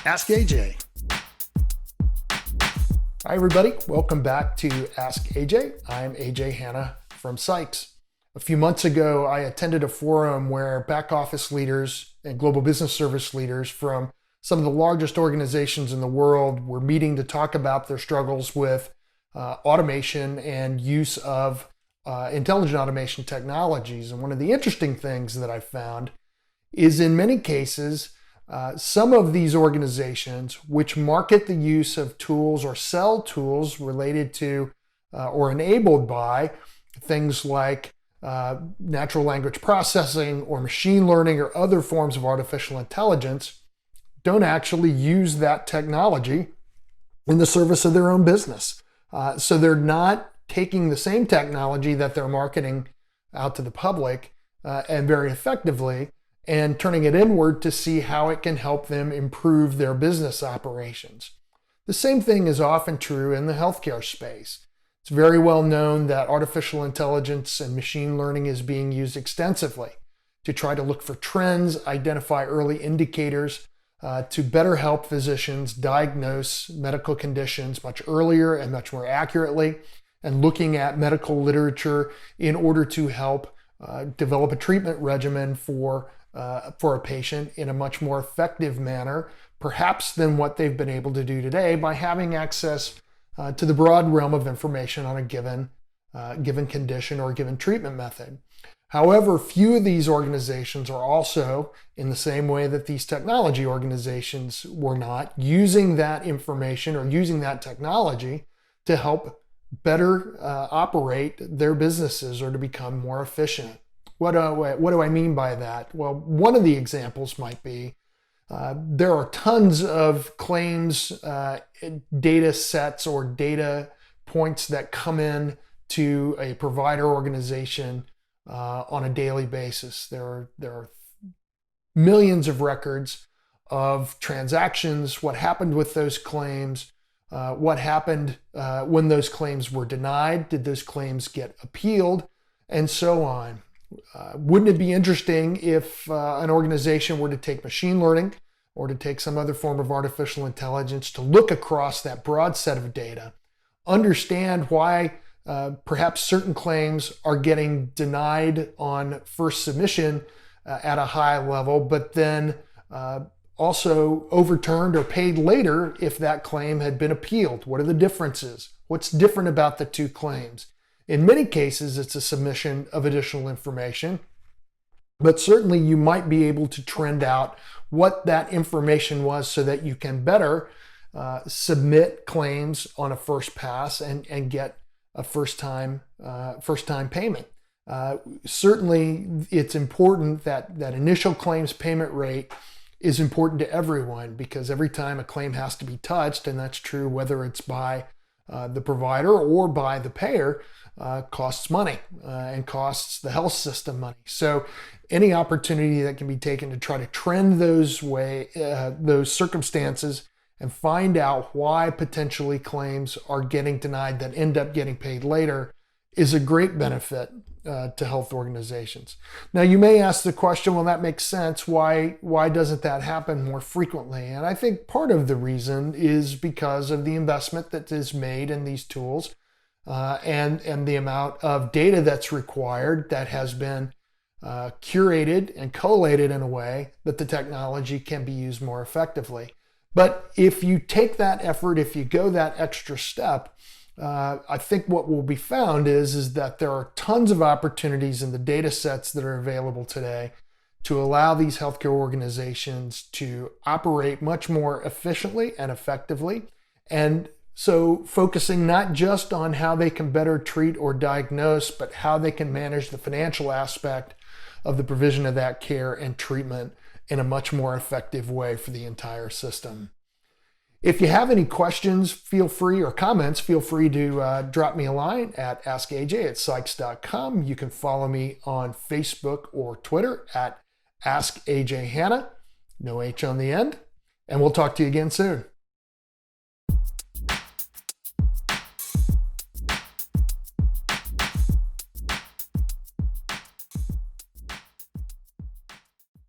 Ask AJ. Hi, everybody. Welcome back to Ask AJ. I'm AJ Hanna from Sykes. A few months ago, I attended a forum where back office leaders and global business service leaders from some of the largest organizations in the world were meeting to talk about their struggles with automation and use of intelligent automation technologies. And one of the interesting things that I found is in many cases, some of these organizations which market the use of tools or sell tools related to or enabled by things like natural language processing or machine learning or other forms of artificial intelligence don't actually use that technology in the service of their own business. So they're not taking the same technology that they're marketing out to the public and very effectively and turning it inward to see how it can help them improve their business operations. The same thing is often true in the healthcare space. It's very well known that artificial intelligence and machine learning is being used extensively to try to look for trends, identify early indicators, to better help physicians diagnose medical conditions much earlier and much more accurately, and looking at medical literature in order to help develop a treatment regimen for a patient in a much more effective manner, perhaps than what they've been able to do today by having access to the broad realm of information on a given condition or given treatment method. However, few of these organizations are also, in the same way that these technology organizations were not, using that information or using that technology to help better operate their businesses or to become more efficient. What do I mean by that? Well, one of the examples might be there are tons of claims data sets or data points that come in to a provider organization on a daily basis. There are millions of records of transactions, what happened with those claims, what happened when those claims were denied, did those claims get appealed, and so on. Wouldn't it be interesting if an organization were to take machine learning or to take some other form of artificial intelligence to look across that broad set of data, understand why perhaps certain claims are getting denied on first submission at a high level, but then also overturned or paid later if that claim had been appealed? What are the differences? What's different about the two claims? In many cases, it's a submission of additional information, but certainly you might be able to trend out what that information was so that you can better submit claims on a first pass and get a first time payment. Certainly, it's important that initial claims payment rate is important to everyone, because every time a claim has to be touched, and that's true whether it's by the provider or by the payer, costs money and costs the health system money. So any opportunity that can be taken to try to trend those circumstances and find out why potentially claims are getting denied that end up getting paid later is a great benefit to health organizations. Now, you may ask the question, well, that makes sense. Why doesn't that happen more frequently? And I think part of the reason is because of the investment that is made in these tools and the amount of data that's required that has been curated and collated in a way that the technology can be used more effectively. But if you take that effort, if you go that extra step, I think what will be found is that there are tons of opportunities in the data sets that are available today to allow these healthcare organizations to operate much more efficiently and effectively. And so focusing not just on how they can better treat or diagnose, but how they can manage the financial aspect of the provision of that care and treatment in a much more effective way for the entire system. If you have any questions, or comments, feel free to drop me a line at askaj@sykes.com. You can follow me on Facebook or Twitter at AskAJHanna, no H on the end, and we'll talk to you again soon.